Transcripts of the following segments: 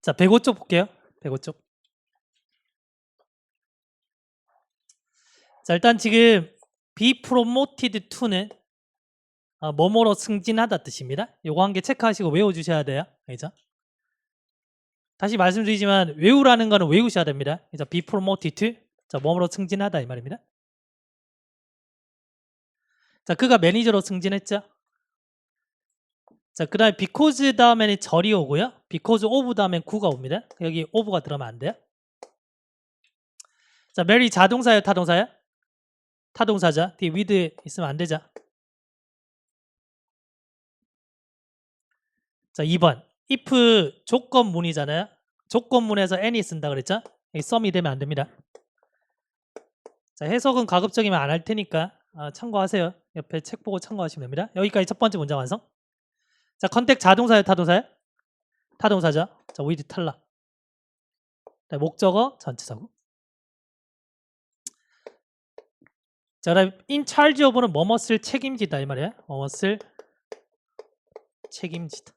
자, 105쪽 볼게요. 105쪽. 자, 일단 지금 be promoted to는 뭐뭐로 승진하다 뜻입니다. 요거 한 개 체크하시고 외워주셔야 돼요. 알죠? 다시 말씀드리지만 외우라는 거는 외우셔야 됩니다. 그래서 be promoted to, 자, 뭐뭐로 승진하다 이 말입니다. 자, 그가 매니저로 승진했죠. 자, 그 다음에 because 다음에는 절이 오고요. because of 다음엔 구가 옵니다. 여기 of가 들어가면 안 돼요. 자, Mary 자동사예요, 타동사예요? 타동사죠. 뒤에 with 있으면 안 되죠. 자, 2번. if 조건문이잖아요. 조건문에서 any 쓴다 그랬죠? 여기 some이 되면 안 됩니다. 자, 해석은 가급적이면 안 할 테니까 참고하세요. 옆에 책 보고 참고하시면 됩니다. 여기까지 첫 번째 문장 완성. 자, 컨택 자동사예요, 타동사예요? 타동사죠. 자, with 탈락. 자, 목적어 전치사고. 자, 그다음 in charge of는 뭐뭇을 책임지다 이 말이에요. 뭐뭇을 책임지다.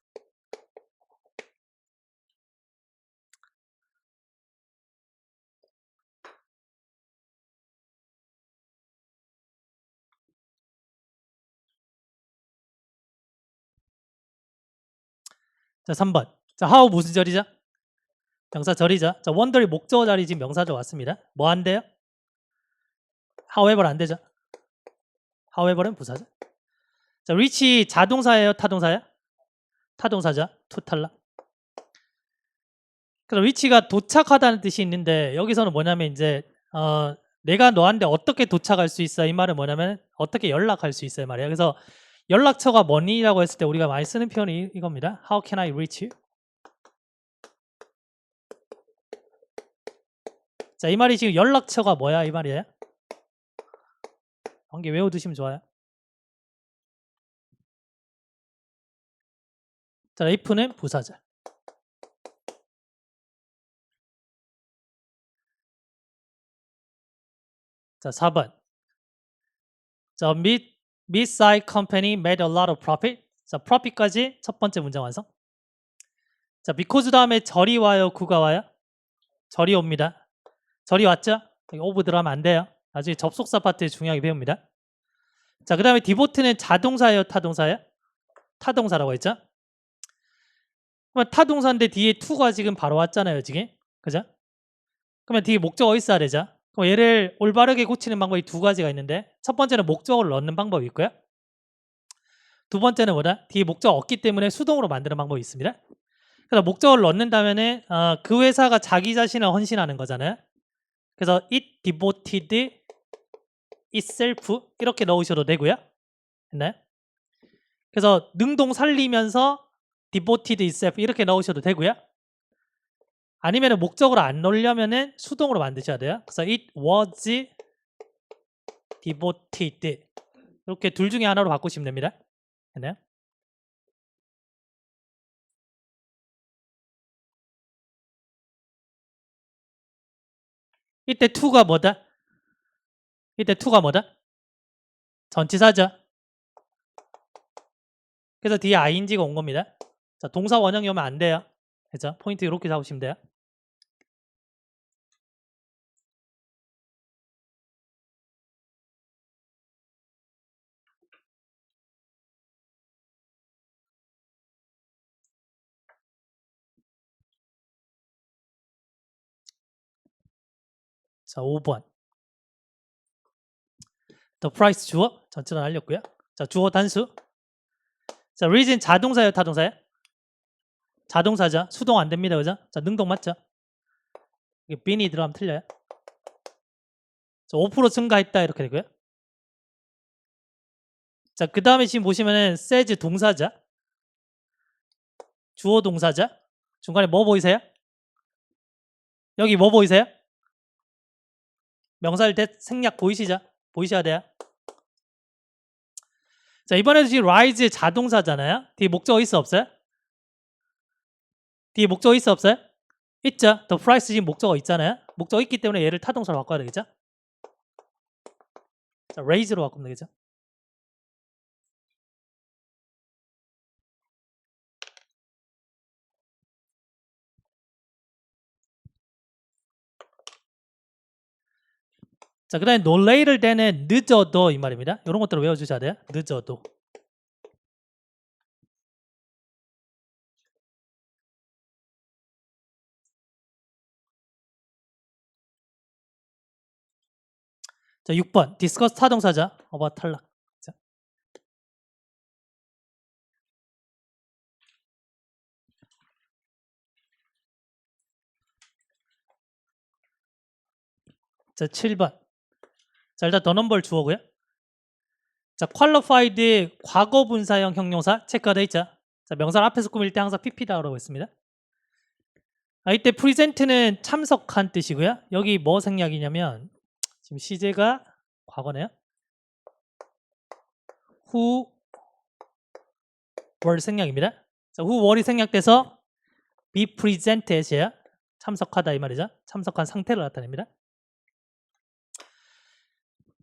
자, 3번. 자, how 무슨 절이죠? 명사 절이죠. 자, wonder이 목적어 자리 지금 명사절 왔습니다. 뭐 안 돼요? however 안 되죠. however는 부사죠. 자, reach 자동사예요, 타동사예요? 타동사죠. to 탈락. 그래서 reach가 도착하다는 뜻이 있는데 여기서는 뭐냐면 이제 내가 너한테 어떻게 도착할 수 있어? 이 말은 뭐냐면 어떻게 연락할 수 있어요 말이에요. 그래서 연락처가 뭐니라고 했을 때 우리가 많이 쓰는 표현이 이겁니다. How can I reach you? 자, 이 말이 지금 연락처가 뭐야 이 말이에요. 관계 외워두시면 좋아요. 자, if는 부사절. 자, 4번. 자, mid-size company made a lot of profit. 자, profit까지 첫 번째 문장 완성. 자, because 다음에 절이 와요, 구가 와요? 절이 옵니다. 절이 왔죠? 여기 of 들어가면 안 돼요. 나중에 접속사 파트 중요하게 배웁니다. 자, 그 다음에 devote는 자동사예요, 타동사예요? 타동사라고 했죠? 그러면 타동사인데 뒤에 to가 지금 바로 왔잖아요, 지금. 그죠? 그러면 뒤에 목적어 있어야 되죠? 그럼 얘를 올바르게 고치는 방법이 두 가지가 있는데 첫 번째는 목적어를 넣는 방법이 있고요. 두 번째는 뭐다? 뒤에 목적어 없기 때문에 수동으로 만드는 방법이 있습니다. 그래서 목적어를 넣는다면은 그 회사가 자기 자신을 헌신하는 거잖아요. 그래서 it devoted itself 이렇게 넣으셔도 되고요. 됐나요? 그래서 능동 살리면서 devoted itself 이렇게 넣으셔도 되고요. 아니면 목적으로 안 넣으려면은 수동으로 만드셔야 돼요. 그래서 it was devoted 이렇게 둘 중에 하나로 바꾸시면 됩니다. 됐나요? 이때 to가 뭐다? 이때 to가 뭐다? 전치사죠. 그래서 뒤에 ing가 온 겁니다. 자, 동사 원형이 오면 안 돼요. 그죠? 포인트 이렇게 잡으시면 돼요. 자, 5번. The price 주어 전체는 알렸고요. 자, 주어 단수. 자, reason 자동사예요, 타동사예요? 자동사죠. 수동 안 됩니다, 그죠? 자, 능동 맞죠? 이게 bean이 들어가면 틀려요. 자, 5% 증가했다 이렇게 되고요. 자, 그 다음에 지금 보시면은 says 동사죠. 주어 동사죠. 중간에 뭐 보이세요? 여기 뭐 보이세요? 명사일 때 생략 보이시죠? 보이셔야 돼요. 자, 이번에도 지금 rise 자동사잖아요. 뒤에 목적어 있어 없어요? 뒤에 목적어 있어 없어요? 있죠. The price 지금 목적어 있잖아요. 목적어 있기 때문에 얘를 타동사로 바꿔야 되겠죠? 자, raise로 바꾸면 되겠죠? 자, 그 다음에 no later than은 늦어도 이 말입니다. 이런 것들을 외워주셔야 돼요. 늦어도. 자, 6번 discuss 타동사자. about 탈락. 자, 7번. 자, 일단 더 넘버를 주어고요. 자, qualified 과거 분사형 형용사 체크가 돼 있죠. 자, 명사를 앞에서 꾸밀 때 항상 PP다라고 했습니다. 이때 present는 참석한 뜻이고요. 여기 뭐 생략이냐면 지금 시제가 과거네요. who were 생략입니다. 자, who were이 생략돼서 be present as야 참석하다 이 말이죠. 참석한 상태를 나타냅니다.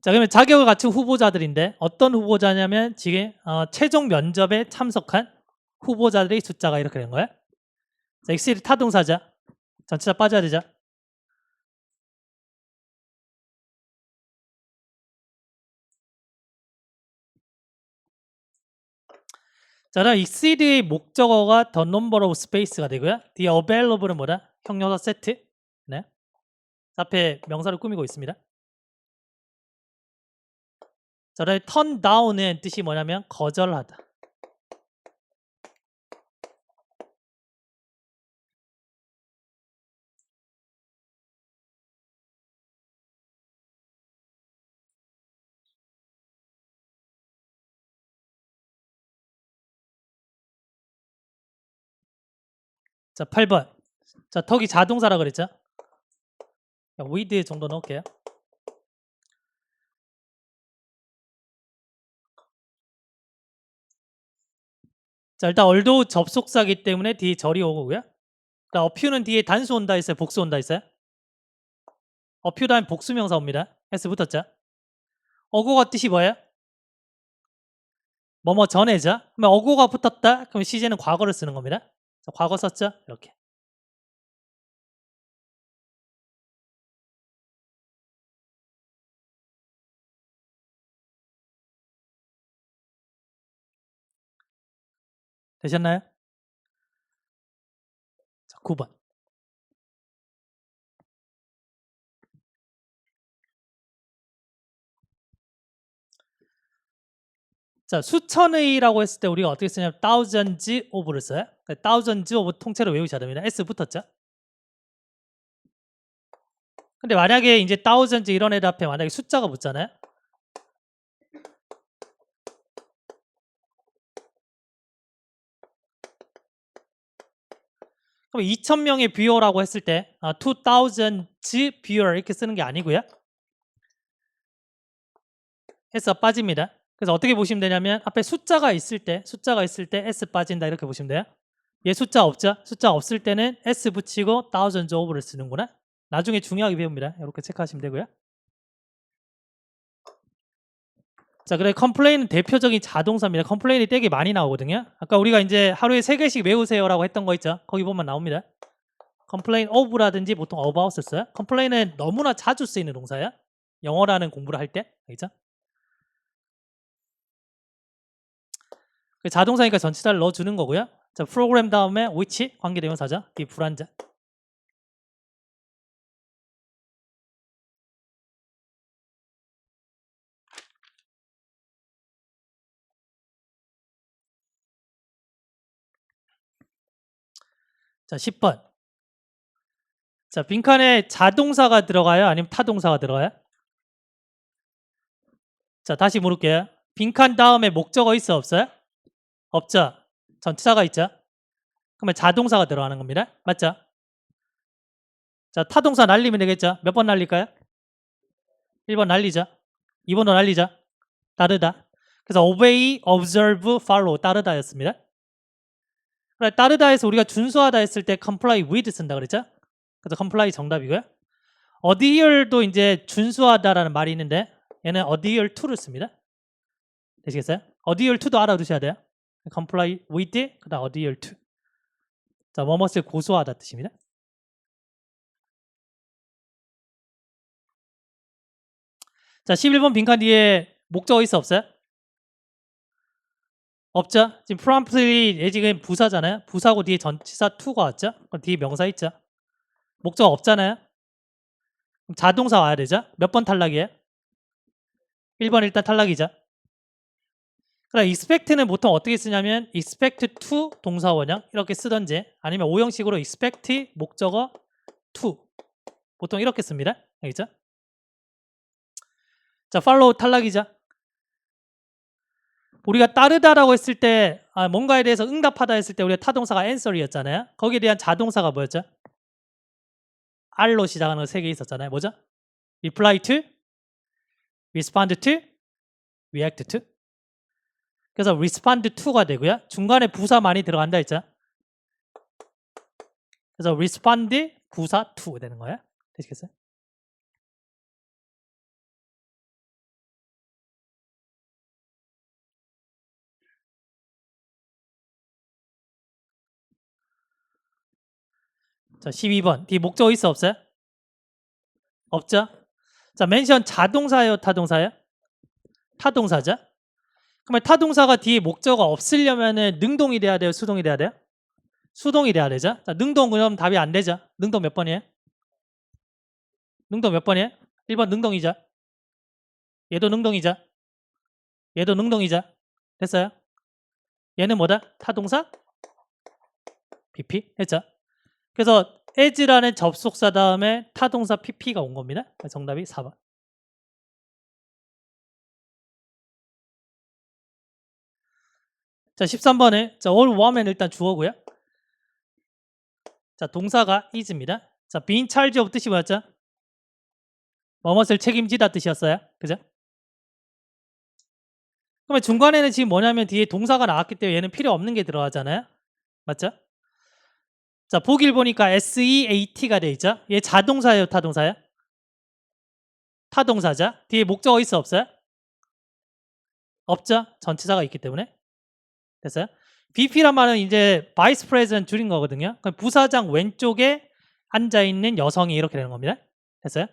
자, 그러면 자격을 갖춘 후보자들인데 어떤 후보자냐면 지금 최종 면접에 참석한 후보자들의 숫자가 이렇게 된 거예요. 자, exceed 타동사자. 전치사 빠져야 되죠. 자, 그럼 exceed의 목적어가 the number of space가 되고요. the available은 뭐다? 형용사 세트. 네. 앞에 명사를 꾸미고 있습니다. 자, 그다음에 turn down은 뜻이 뭐냐면 거절하다. 자, 8번. 자, 덕이 자동사라 그랬죠? with 정도 넣을게요. 자, 일단 although 접속사기 때문에 뒤에 절이 오고요. 자, 어퓨는 뒤에 단수 온다 했어요? 복수 온다 했어요? 어퓨 다음 복수명사 옵니다. S 붙었죠? 어고가 뜻이 뭐예요? 뭐뭐 전에죠? 그러면 어고가 붙었다? 그럼 시제는 과거를 쓰는 겁니다. 자, 과거 썼죠? 이렇게. 되셨나요? 자, 9번. 자, 수천의라고 했을 때 우리가 어떻게 쓰냐면 thousands of를 써요. thousands of 통째로 외우셔야 됩니다. S 붙었죠? 근데 만약에 이제 thousands 이런 애들 앞에 만약에 숫자가 붙잖아요. 그럼 2,000명의 뷰어라고 했을 때 2,000 뷰어 이렇게 쓰는 게 아니고요. S가 빠집니다. 그래서 어떻게 보시면 되냐면 앞에 숫자가 있을 때 S 빠진다 이렇게 보시면 돼요. 얘 숫자 없죠? 숫자 없을 때는 S 붙이고 thousands of를 쓰는구나. 나중에 중요하게 배웁니다. 이렇게 체크하시면 되고요. 자, 그래 complain은 대표적인 자동사입니다. complain이 되게 많이 나오거든요. 아까 우리가 이제 하루에 3개씩 외우세요라고 했던 거 있죠? 거기 보면 나옵니다. complain of라든지 보통 about 써요. complain은 너무나 자주 쓰이는 동사예요. 영어라는 공부를 할 때, 알겠죠? 자동사니까 전치사를 넣어주는 거고요. 자, 프로그램 다음에 which 관계대명사죠. 이 불완전. 자, 10번. 자, 빈칸에 자동사가 들어가요? 아니면 타동사가 들어가요? 자, 다시 물을게요. 빈칸 다음에 목적어 있어 없어요? 없죠. 전치사가 있죠. 그러면 자동사가 들어가는 겁니다. 맞죠? 자, 타동사 날리면 되겠죠? 몇 번 날릴까요? 1번 날리죠. 2번도 날리죠. 따르다. 그래서 obey, observe, follow 따르다였습니다. 따르다에서 우리가 준수하다 했을 때 comply with 쓴다 그랬죠? 그래서 comply 정답이고요. adhere도 이제 준수하다라는 말이 있는데 얘는 adhere to를 씁니다. 되시겠어요? adhere to도 알아두셔야 돼요. comply with 그다음 adhere to. 자, 뭐뭇을 고수하다 뜻입니다. 자, 11번 빈칸 뒤에 목적어 있어 없어요? 없죠? 지금 promptly 얘 지금 부사잖아요. 부사고 뒤에 전치사 to가 왔죠? 그럼 뒤에 명사 있죠? 목적어 없잖아요. 그럼 자동사 와야 되죠? 몇 번 탈락이에요? 1번 일단 탈락이죠. 그럼 expect는 보통 어떻게 쓰냐면 expect to 동사 원형 이렇게 쓰던지 아니면 오형식으로 expect 목적어 to 보통 이렇게 씁니다. 알겠죠? 자, follow 탈락이죠. 우리가 따르다라고 했을 때 뭔가에 대해서 응답하다 했을 때 우리가 타동사가 answer이었잖아요. 거기에 대한 자동사가 뭐였죠? R로 시작하는 거 3개 있었잖아요. 뭐죠? reply to, respond to, react to. 그래서 respond to가 되고요. 중간에 부사 많이 들어간다 했죠? 그래서 respond 부사 to 되는 거예요. 되시겠어요? 자, 12번. 뒤에 목적어 있어 없어요? 없죠? 자, 멘션 자동사예요, 타동사예요? 타동사죠? 그러면 타동사가 뒤에 목적어 없으려면은 능동이 돼야 돼요, 수동이 돼야 돼요? 수동이 돼야 되죠? 자, 능동 그럼 답이 안 되죠? 능동 몇 번이에요? 능동 몇 번이에요? 1번 능동이죠? 얘도 능동이죠? 얘도 능동이죠? 됐어요? 얘는 뭐다? 타동사? PP? 했죠? 그래서 as라는 접속사 다음에 타동사 PP가 온 겁니다. 정답이 4번. 자, 13번에 자, all woman 일단 주어고요. 자, 동사가 is입니다. 자, be in charge of 뜻이 뭐였죠? 뭐뭇을 책임지다 뜻이었어요. 그죠? 그러면 중간에는 지금 뭐냐면 뒤에 동사가 나왔기 때문에 얘는 필요 없는 게 들어가잖아요. 맞죠? 자, 보기를 보니까 SEAT가 돼 있죠? 얘 자동사예요, 타동사예요? 타동사죠? 뒤에 목적어 있어 없어요? 없죠? 전치사가 있기 때문에. 됐어요? VP란 말은 이제 바이스 프레지던트 줄인 거거든요. 그럼 부사장 왼쪽에 앉아 있는 여성이 이렇게 되는 겁니다. 됐어요?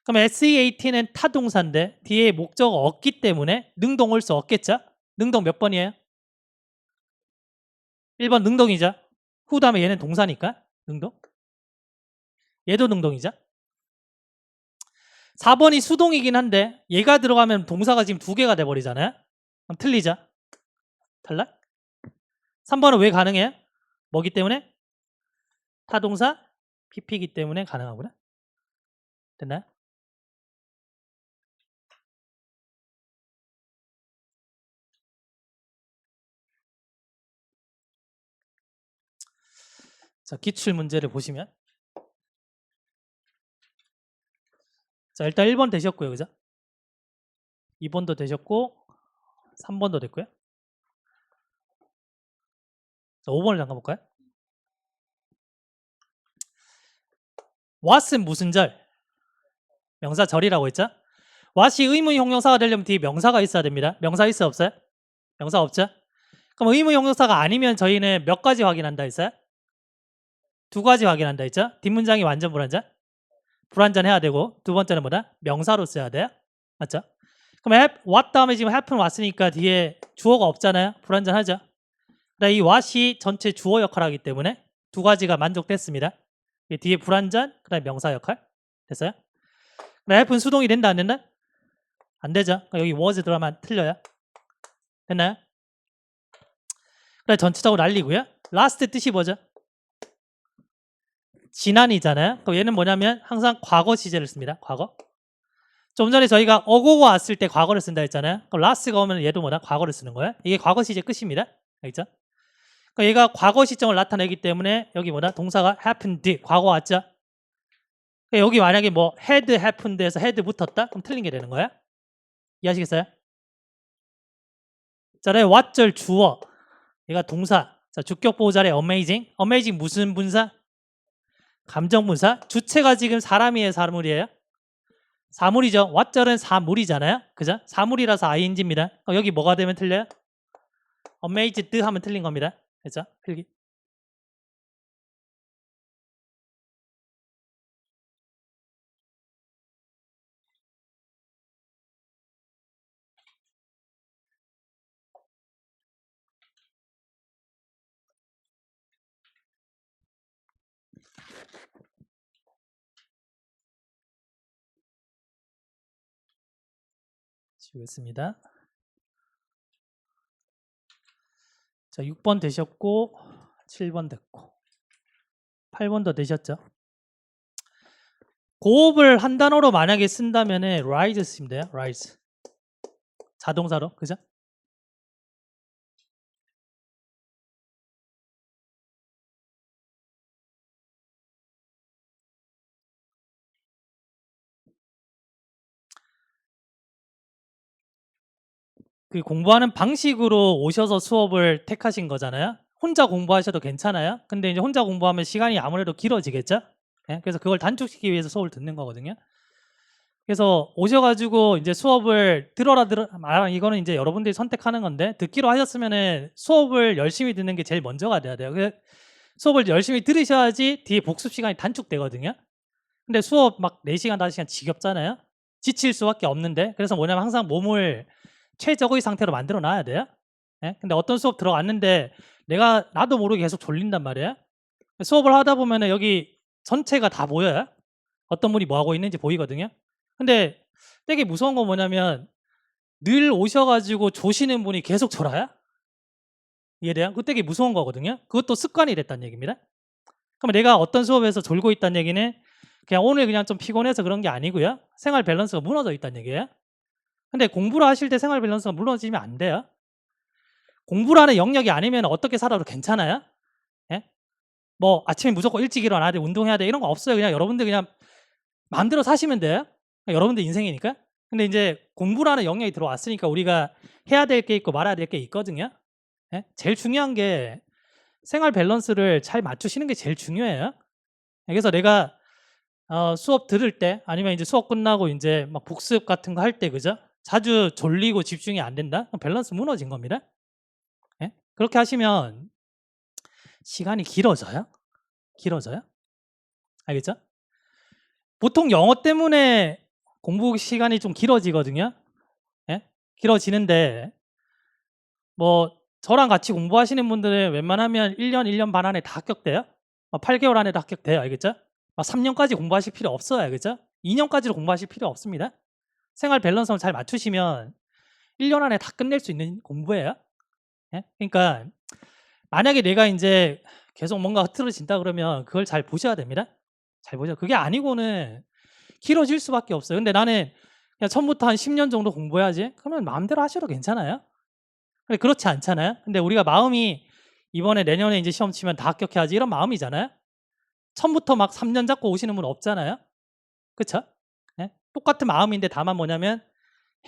그럼 SEAT는 타동사인데 뒤에 목적어 없기 때문에 능동 올 수 없겠죠? 능동 몇 번이에요? 1번 능동이죠. 후 다음에 얘는 동사니까 능동. 얘도 능동이죠. 4번이 수동이긴 한데 얘가 들어가면 동사가 지금 2개가 돼버리잖아요. 그럼 틀리죠. 탈락. 3번은 왜 가능해요? 뭐기 때문에? 타동사 PP이기 때문에 가능하구나. 됐나요? 자, 기출 문제를 보시면 자, 일단 1번 되셨고요. 그죠? 2번도 되셨고 3번도 됐고요. 자, 5번을 잠깐 볼까요? what은 무슨 절? 명사절이라고 했죠? what이 의문 형용사가 되려면 뒤에 명사가 있어야 됩니다. 명사 있어 없어요? 명사 없죠? 그럼 의문 형용사가 아니면 저희는 몇 가지 확인한다 했어요? 2가지 확인한다 했죠? 뒷문장이 완전 불완전? 불완전해야 되고 두 번째는 뭐다? 명사로 써야 돼요. 맞죠? 그럼 what 다음에 지금 happen 왔으니까 뒤에 주어가 없잖아요. 불완전하죠? 이 what이 전체 주어 역할을 하기 때문에 2가지가 만족됐습니다. 뒤에 불완전, 그 다음에 명사 역할. 됐어요? happen 수동이 된다 안 된다? 안 되죠. 여기 was 들어가면 틀려요. 됐나요? 그다음 전체적으로 날리고요. last 뜻이 뭐죠? 지난이잖아요. 그럼 얘는 뭐냐면 항상 과거 시제를 씁니다. 과거. 좀 전에 저희가 어고가 왔을 때 과거를 쓴다 했잖아요. 그럼 last가 오면 얘도 뭐다? 과거를 쓰는 거예요. 이게 과거 시제 끝입니다. 알겠죠? 그러니까 얘가 과거 시점을 나타내기 때문에 여기 뭐다? 동사가 happened. 과거 왔죠? 그러니까 여기 만약에 뭐 had happened에서 had 붙었다? 그럼 틀린 게 되는 거야. 이해하시겠어요? 자, 네, what절 주어. 얘가 동사. 자, 주격 보호 자리에 amazing. amazing 무슨 분사? 감정분사. 주체가 지금 사람이에요, 사물이에요? 사물이죠. what절은 사물이잖아요. 그죠? 사물이라서 ing입니다. 여기 뭐가 되면 틀려요? amazed 하면 틀린 겁니다. 그죠? 필기. 지우겠습니다. 자, 6번 되셨고 7번 됐고 8번도 되셨죠? 고업을 한 단어로 만약에 쓴다면 rise 쓰면 돼요. rise. 자동사로. 그죠? 그 공부하는 방식으로 오셔서 수업을 택하신 거잖아요. 혼자 공부하셔도 괜찮아요. 근데 이제 혼자 공부하면 시간이 아무래도 길어지겠죠? 예? 그래서 그걸 단축시키기 위해서 수업을 듣는 거거든요. 그래서 오셔가지고 이제 수업을 들어라 이거는 이제 여러분들이 선택하는 건데, 듣기로 하셨으면은 수업을 열심히 듣는 게 제일 먼저가 돼야 돼요. 수업을 열심히 들으셔야지 뒤에 복습 시간이 단축되거든요. 근데 수업 막 4시간, 5시간 지겹잖아요. 지칠 수밖에 없는데, 그래서 뭐냐면 항상 몸을 최적의 상태로 만들어 놔야 돼요. 예? 근데 어떤 수업 들어갔는데 나도 모르게 계속 졸린단 말이에요. 수업을 하다 보면은 여기 전체가 다 보여요. 어떤 분이 뭐 하고 있는지 보이거든요. 근데 되게 무서운 건 뭐냐면 늘 오셔가지고 조시는 분이 계속 졸아요. 이해돼요? 그거 되게 무서운 거거든요. 그것도 습관이 됐다는 얘기입니다. 그럼 내가 어떤 수업에서 졸고 있다는 얘기는 그냥 오늘 그냥 좀 피곤해서 그런 게 아니고요. 생활 밸런스가 무너져 있다는 얘기예요. 근데 공부를 하실 때 생활 밸런스가 무너지면 안 돼요. 공부라는 영역이 아니면 어떻게 살아도 괜찮아요? 예? 뭐 아침에 무조건 일찍 일어나야 돼, 운동해야 돼 이런 거 없어요. 그냥 여러분들 그냥 마음대로 사시면 돼요. 여러분들 인생이니까. 근데 이제 공부라는 영역이 들어왔으니까 우리가 해야 될 게 있고 말아야 될 게 있거든요. 예? 제일 중요한 게 생활 밸런스를 잘 맞추시는 게 제일 중요해요. 그래서 내가 수업 들을 때 아니면 이제 수업 끝나고 이제 막 복습 같은 거 할 때 그죠? 자주 졸리고 집중이 안 된다? 그럼 밸런스 무너진 겁니다. 예? 그렇게 하시면 시간이 길어져요. 길어져요. 알겠죠? 보통 영어 때문에 공부 시간이 좀 길어지거든요. 예? 길어지는데 뭐 저랑 같이 공부하시는 분들은 웬만하면 1년, 1년 반 안에 다 합격돼요. 8개월 안에도 합격돼요. 알겠죠? 3년까지 공부하실 필요 없어요. 알겠죠? 2년까지도 공부하실 필요 없습니다. 생활 밸런스를 잘 맞추시면 1년 안에 다 끝낼 수 있는 공부예요. 예? 그러니까 만약에 내가 이제 계속 뭔가 흐트러진다 그러면 그걸 잘 보셔야 됩니다. 잘 보셔. 그게 아니고는 길어질 수밖에 없어요. 근데 나는 그냥 처음부터 한 10년 정도 공부해야지. 그러면 마음대로 하셔도 괜찮아요. 근데 그렇지 않잖아요. 근데 우리가 마음이 이번에 내년에 이제 시험 치면 다 합격해야지 이런 마음이잖아요. 처음부터 막 3년 잡고 오시는 분 없잖아요. 그쵸? 네? 똑같은 마음인데 다만 뭐냐면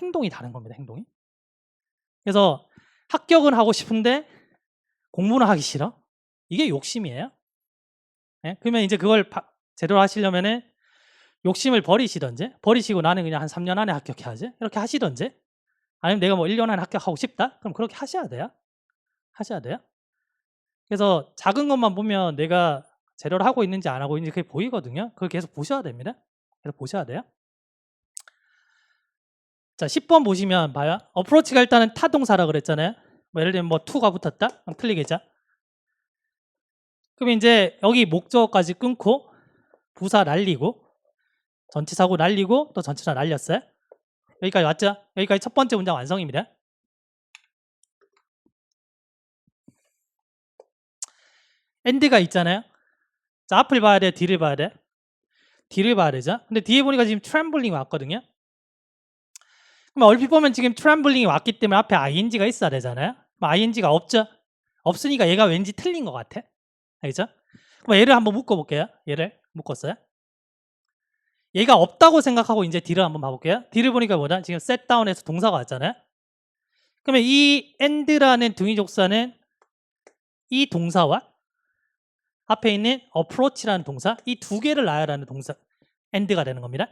행동이 다른 겁니다. 행동이. 그래서 합격은 하고 싶은데 공부는 하기 싫어. 이게 욕심이에요. 네? 그러면 이제 그걸 제대로 하시려면은 욕심을 버리시고 나는 그냥 한 3년 안에 합격해야지. 이렇게 하시던지. 아니면 내가 뭐 1년 안에 합격하고 싶다? 그럼 그렇게 하셔야 돼요. 하셔야 돼요. 그래서 작은 것만 보면 내가 제대로 하고 있는지 안 하고 있는지 그게 보이거든요. 그걸 계속 보셔야 됩니다. 계속 보셔야 돼요. 자, 10번 보시면 봐요. 어프로치가 일단은 타동사라 그랬잖아요. 뭐 예를 들면 뭐 to가 붙었다? 그럼 틀리겠죠? 그럼 이제 여기 목적어까지 끊고 부사 날리고 전치사고 날리고 또 전치사 날렸어요. 여기까지 왔죠? 여기까지 첫 번째 문장 완성입니다. 엔드가 있잖아요. 자, 앞을 봐야 돼, 뒤를 봐야 돼? 뒤를 봐야 되죠? 근데 뒤에 보니까 지금 트램블링이 왔거든요. 그럼 얼핏 보면 지금 트램블링이 왔기 때문에 앞에 ing가 있어야 되잖아요. ing가 없죠? 없으니까 얘가 왠지 틀린 것 같아. 알겠죠? 그럼 얘를 한번 묶어볼게요. 얘를 묶었어요. 얘가 없다고 생각하고 이제 뒤를 한번 봐볼게요. 뒤를 보니까 뭐다? 지금 set down에서 동사가 왔잖아요. 그러면 이 and라는 등위족사는 이 동사와 앞에 있는 approach라는 동사, 이 두 개를 나열하는 동사 and가 되는 겁니다.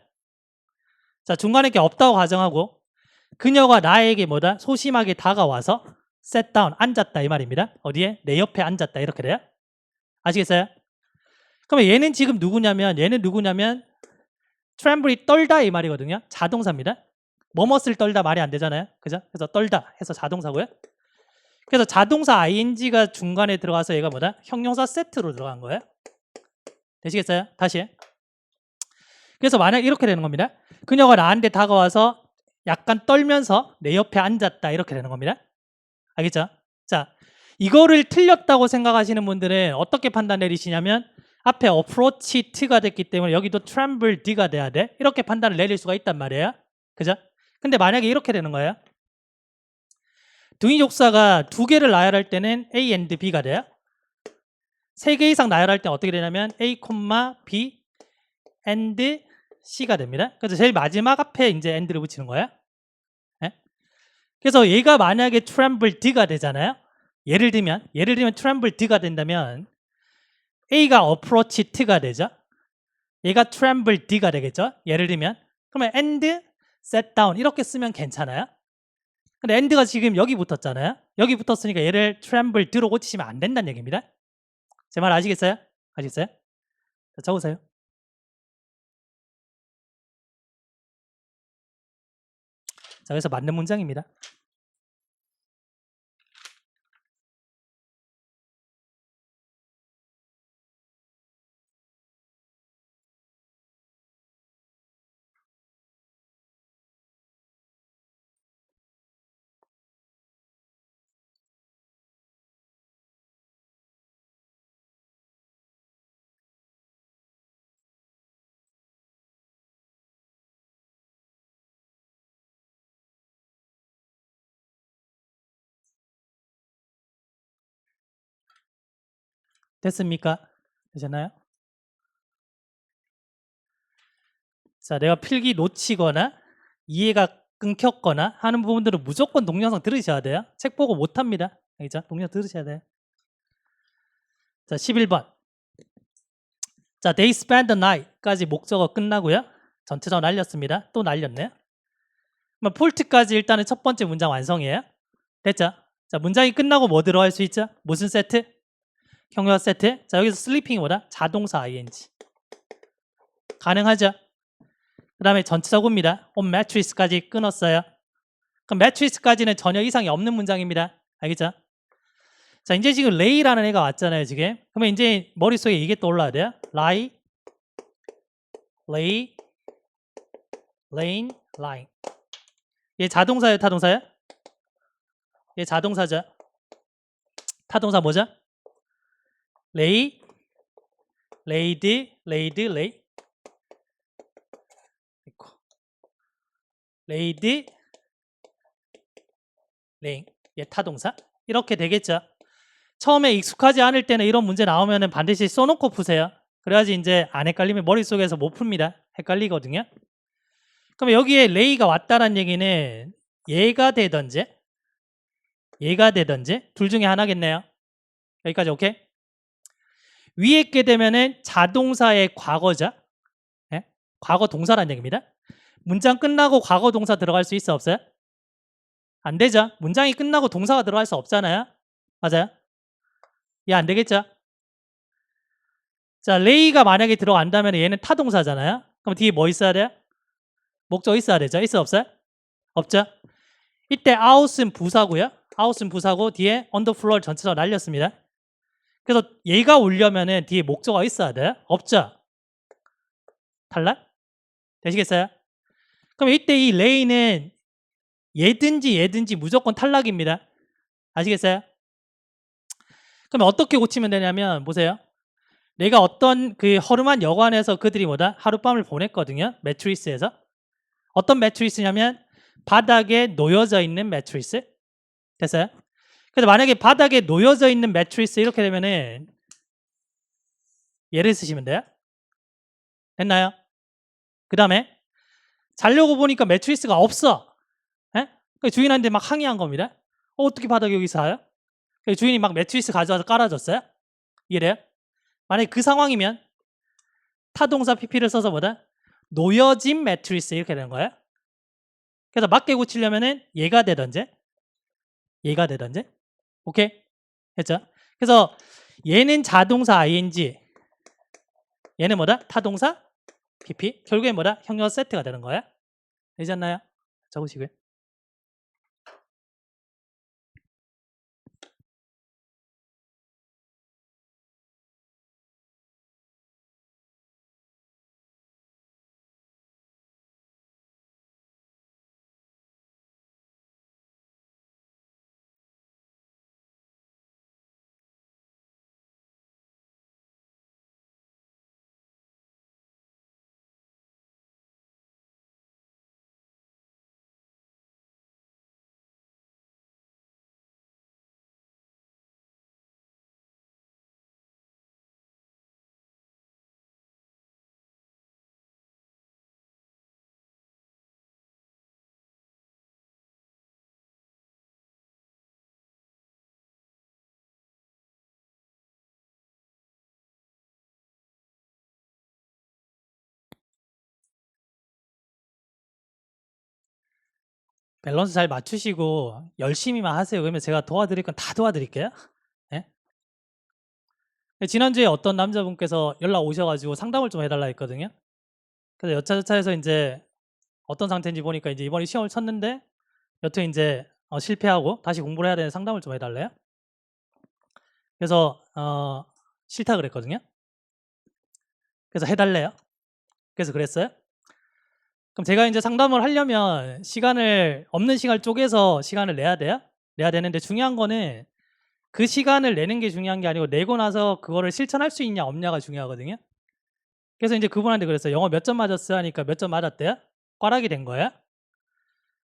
자, 중간에 게 없다고 가정하고 그녀가 나에게 뭐다? 소심하게 다가와서 sit down, 앉았다 이 말입니다. 어디에? 내 옆에 앉았다 이렇게 돼요. 아시겠어요? 그러면 얘는 지금 누구냐면 트램블이 떨다 이 말이거든요. 자동사입니다. 뭐뭇을 떨다 말이 안 되잖아요. 그죠? 그래서 떨다 해서 자동사고요. 그래서 자동사 ing가 중간에 들어가서 얘가 뭐다? 형용사 세트로 들어간 거예요. 되시겠어요? 다시. 그래서 만약 이렇게 되는 겁니다. 그녀가 나한테 다가와서 약간 떨면서 내 옆에 앉았다 이렇게 되는 겁니다. 알겠죠? 자, 이거를 틀렸다고 생각하시는 분들은 어떻게 판단 내리시냐면 앞에 approach t가 됐기 때문에 여기도 tremble d가 돼야 돼. 이렇게 판단을 내릴 수가 있단 말이에요. 그죠? 근데 만약에 이렇게 되는 거예요. 등위 족사가 두 개를 나열할 때는 A and B가 돼요. 세 개 이상 나열할 때 어떻게 되냐면 A, B and C가 됩니다. 그래서 제일 마지막 앞에 이제 and를 붙이는 거예요. 네? 그래서 얘가 만약에 tremble d가 되잖아요. 예를 들면 tremble d가 된다면 A가 approach t가 되죠. 얘가 tremble d가 되겠죠. 예를 들면 그러면 and set down 이렇게 쓰면 괜찮아요. 근데 and가 지금 여기 붙었잖아요. 여기 붙었으니까 얘를 tremble d로 고치시면 안 된다는 얘기입니다. 제 말 아시겠어요? 아시겠어요? 자, 적으세요. 자, 그래서 맞는 문장입니다. 됐습니까? 되셨나요? 자, 내가 필기 놓치거나 이해가 끊겼거나 하는 부분들은 무조건 동영상 들으셔야 돼요. 책 보고 못합니다. 알겠죠? 동영상 들으셔야 돼요. 자, 11번. 자, they spend the night까지 목적어 끝나고요. 전체적으로 날렸습니다. 또 날렸네요. 그럼 폴트까지 일단은 첫 번째 문장 완성이에요. 됐죠? 자, 문장이 끝나고 뭐 들어갈 수 있죠? 무슨 세트? 형용사 세트. 자, 여기서 슬리핑이 뭐다? 자동사 ing. 가능하죠? 그 다음에 전체적입니다. on mattress까지 끊었어요. 그럼 mattress까지는 전혀 이상이 없는 문장입니다. 알겠죠? 자, 이제 지금 lay라는 애가 왔잖아요, 지금. 그러면 이제 머릿속에 이게 떠올라야 돼요. lie, lay, laying, lying. 얘 자동사예요, 타동사예요? 얘 자동사죠. 타동사 뭐죠? lay, laid, laid, lay. laid, laying. 얘 타동사. 이렇게 되겠죠. 처음에 익숙하지 않을 때는 이런 문제 나오면 반드시 써놓고 푸세요. 그래야지 이제 안 헷갈리면 머릿속에서 못 풉니다. 헷갈리거든요. 그럼 여기에 lay가 왔다는 얘기는 얘가 되든지 둘 중에 하나겠네요. 여기까지 오케이? 위에 있게 되면은 자동사의 과거죠. 네? 과거 동사라는 얘기입니다. 문장 끝나고 과거 동사 들어갈 수 있어 없어요? 안 되죠. 문장이 끝나고 동사가 들어갈 수 없잖아요. 맞아요? 얘 안 되겠죠? 자, lay가 만약에 들어간다면 얘는 타동사잖아요. 그럼 뒤에 뭐 있어야 돼요? 목적 있어야 되죠. 있어 없어요? 없죠. 이때 out은 부사고요. out은 부사고 뒤에 on the floor 전체적으로 날렸습니다. 그래서 얘가 오려면은 뒤에 목적어가 있어야 돼요. 없죠. 탈락? 되시겠어요? 그럼 이때 이 lay는 얘든지 무조건 탈락입니다. 아시겠어요? 그럼 어떻게 고치면 되냐면 보세요. 내가 어떤 그 허름한 여관에서 그들이 뭐다? 하룻밤을 보냈거든요. 매트리스에서. 어떤 매트리스냐면 바닥에 놓여져 있는 매트리스. 됐어요? 그래서 만약에 바닥에 놓여져 있는 매트리스 이렇게 되면은 얘를 쓰시면 돼요. 됐나요? 그 다음에 자려고 보니까 매트리스가 없어. 예? 주인한테 막 항의한 겁니다. 어떻게 바닥에 여기 사요? 주인이 막 매트리스 가져와서 깔아줬어요. 이해돼요? 만약에 그 상황이면 타동사 PP를 써서 뭐다? 놓여진 매트리스 이렇게 되는 거예요. 그래서 맞게 고치려면은 얘가 되든지 오케이? 됐죠? 그래서 얘는 자동사 ing 얘는 뭐다? 타동사 PP 결국엔 뭐다? 형용사 세트가 되는 거야. 되지 않나요? 적으시고요. 밸런스 잘 맞추시고 열심히만 하세요. 그러면 제가 도와드릴 건 다 도와드릴게요. 예? 지난주에 어떤 남자분께서 연락 오셔가지고 상담을 좀 해달라 했거든요. 그래서 여차저차해서 이제 어떤 상태인지 보니까 이제 이번에 시험을 쳤는데 여튼 이제 실패하고 다시 공부를 해야 되는 상담을 좀 해달래요. 그래서 싫다 그랬거든요. 그래서 해달래요. 그래서 그랬어요. 그럼 제가 이제 상담을 하려면 없는 시간을 쪼개서 시간을 내야 돼요. 내야 되는데 중요한 거는 그 시간을 내는 게 중요한 게 아니고 내고 나서 그거를 실천할 수 있냐 없냐가 중요하거든요. 그래서 이제 그분한테 그랬어요. 영어 몇 점 맞았어요? 하니까 몇 점 맞았대요? 꽈락이 된 거예요.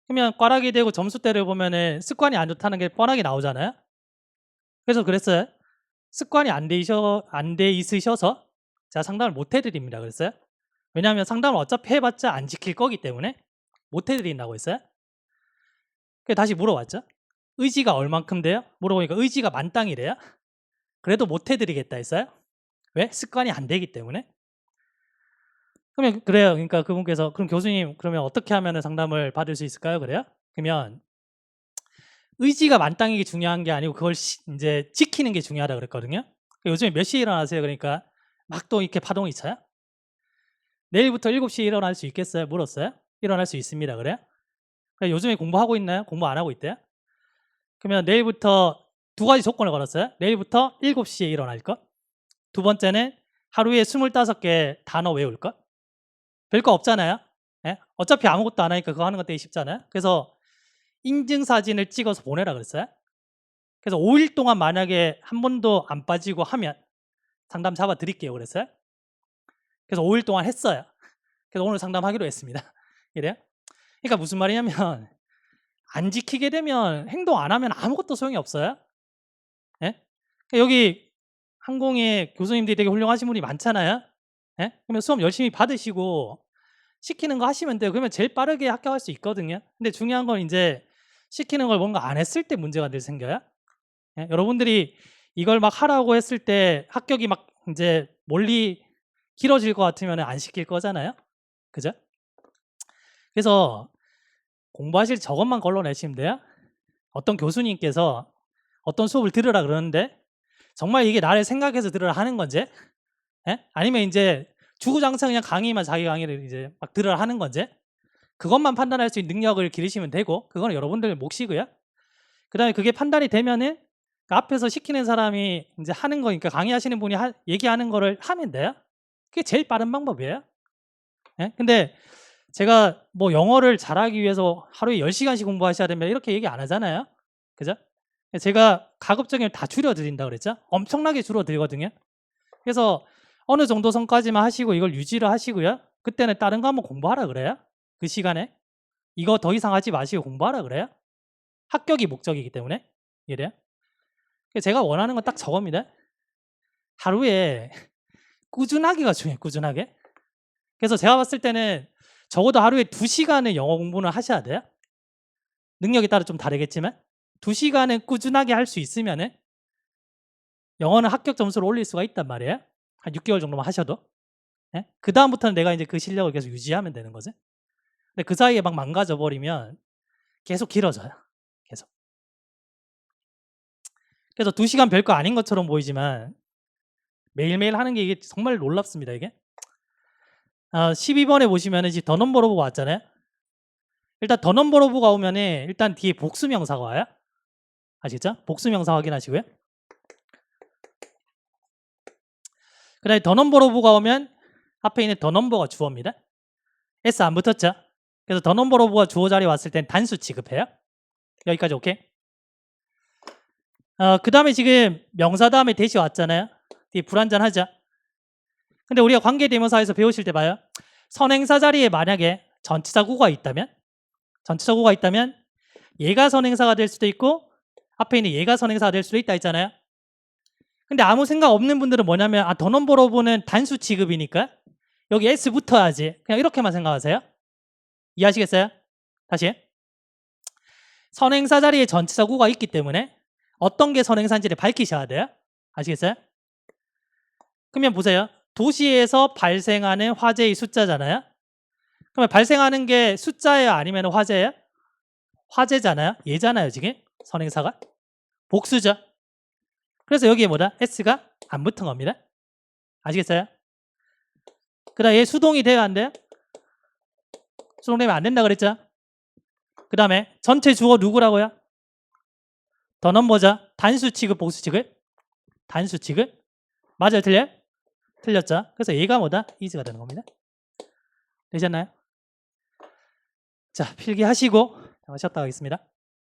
그러면 꽈락이 되고 점수대를 보면은 습관이 안 좋다는 게 뻔하게 나오잖아요. 그래서 그랬어요. 습관이 안 돼 있으셔서 제가 상담을 못 해드립니다. 그랬어요. 왜냐하면 상담을 어차피 해봤자 안 지킬 거기 때문에 못 해드린다고 했어요. 그래서 다시 물어봤죠. 의지가 얼만큼 돼요? 물어보니까 의지가 만땅이래요. 그래도 못 해드리겠다 했어요. 왜? 습관이 안 되기 때문에. 그러면 그래요. 그러니까 그분께서 그럼 교수님 그러면 어떻게 하면 상담을 받을 수 있을까요? 그래요. 그러면 의지가 만땅이게 중요한 게 아니고 그걸 이제 지키는 게 중요하다 그랬거든요. 요즘에 몇 시에 일어나세요? 그러니까 막 또 이렇게 파동이 쳐요. 내일부터 7시에 일어날 수 있겠어요? 물었어요. 일어날 수 있습니다. 그래요? 요즘에 공부하고 있나요? 공부 안 하고 있대요? 그러면 내일부터 두 가지 조건을 걸었어요. 내일부터 7시에 일어날 것. 두 번째는 하루에 25개 단어 외울 것. 별거 없잖아요. 예? 어차피 아무것도 안 하니까 그거 하는 것 되게 쉽잖아요. 그래서 인증사진을 찍어서 보내라 그랬어요. 그래서 5일 동안 만약에 한 번도 안 빠지고 하면 상담 잡아 드릴게요 그랬어요. 그래서 5일 동안 했어요. 그래서 오늘 상담하기로 했습니다. 이래요? 그러니까 무슨 말이냐면 안 지키게 되면 행동 안 하면 아무것도 소용이 없어요. 예? 그러니까 여기 항공에 교수님들이 되게 훌륭하신 분이 많잖아요. 예? 그러면 수업 열심히 받으시고 시키는 거 하시면 돼요. 그러면 제일 빠르게 합격할 수 있거든요. 근데 중요한 건 이제 시키는 걸 뭔가 안 했을 때 문제가 늘 생겨요. 예? 여러분들이 이걸 막 하라고 했을 때 합격이 막 이제 멀리 길어질 것 같으면 안 시킬 거잖아요. 그죠? 그래서 공부하실 저것만 걸러내시면 돼요. 어떤 교수님께서 어떤 수업을 들으라 그러는데 정말 이게 나를 생각해서 들으라 하는 건지, 예? 아니면 이제 주구장창 그냥 강의만 자기 강의를 이제 막 들으라 하는 건지, 그것만 판단할 수 있는 능력을 기르시면 되고, 그거는 여러분들 몫이고요. 그다음에 그게 판단이 되면은 그 앞에서 시키는 사람이 이제 하는 거니까 강의하시는 분이 얘기하는 거를 하면 돼요. 그게 제일 빠른 방법이에요. 예? 근데 제가 뭐 영어를 잘하기 위해서 하루에 10시간씩 공부하셔야 됩니다 이렇게 얘기 안 하잖아요. 그죠? 제가 가급적이면 다 줄여드린다 그랬죠. 엄청나게 줄어들거든요. 그래서 어느 정도 선까지만 하시고 이걸 유지를 하시고요. 그때는 다른 거 한번 공부하라 그래요. 그 시간에 이거 더 이상 하지 마시고 공부하라 그래요. 합격이 목적이기 때문에. 이래요. 제가 원하는 건 딱 저겁니다. 하루에 꾸준하기가 중요해요. 꾸준하게. 그래서 제가 봤을 때는 적어도 하루에 2시간은 영어 공부는 하셔야 돼요. 능력에 따라 좀 다르겠지만 2시간은 꾸준하게 할 수 있으면은 영어는 합격 점수를 올릴 수가 있단 말이에요. 한 6개월 정도만 하셔도. 예? 그 다음부터는 내가 이제 그 실력을 계속 유지하면 되는 거지. 근데 그 사이에 막 망가져 버리면 계속 길어져요. 계속. 그래서 2시간 별거 아닌 것처럼 보이지만 매일매일 하는 게 이게 정말 놀랍습니다. 이게. 12번에 보시면은 지금 더 넘버로 보고 왔잖아요. 일단 더 넘버로 보고 오면은 일단 뒤에 복수명사가 와요. 아시겠죠? 복수명사 확인하시고요. 그 다음에 더 넘버로 보고 오면 앞에 있는 더 넘버가 주어입니다. S 안 붙었죠? 그래서 더 넘버 오브가 주어 자리에 왔을 땐 단수 취급해요. 여기까지 오케이? 그 다음에 지금 명사 다음에 대시 왔잖아요. 뒤에 불완전하죠? 근데 우리가 관계대명사에서 배우실 때 봐요. 선행사 자리에 만약에 전치사구가 있다면 얘가 선행사가 될 수도 있고 앞에 있는 얘가 선행사가 될 수도 있다 했잖아요. 근데 아무 생각 없는 분들은 뭐냐면 더 넘버 오브는 단수 취급이니까 여기 S 붙어야지. 그냥 이렇게만 생각하세요. 이해하시겠어요? 다시. 선행사 자리에 전치사구가 있기 때문에 어떤 게 선행사인지를 밝히셔야 돼요. 아시겠어요? 그러면 보세요. 도시에서 발생하는 화재의 숫자잖아요. 그러면 발생하는 게 숫자예요? 아니면 화재예요? 화제잖아요. 얘잖아요. 지금 선행사가 복수죠. 그래서 여기에 뭐다? s가 안 붙은 겁니다. 아시겠어요? 그 다음에 얘 수동이 돼야 안 돼요? 수동되면 안 된다 그랬죠? 그 다음에 전체 주어 누구라고요? 더 넘버죠. 단수 취급, 복수 취급? 단수 취급? 맞아요, 틀려요? 틀렸죠. 그래서 얘가 뭐다? is가 되는 겁니다. 되셨나요? 자, 필기하시고 쉬었다 가겠습니다.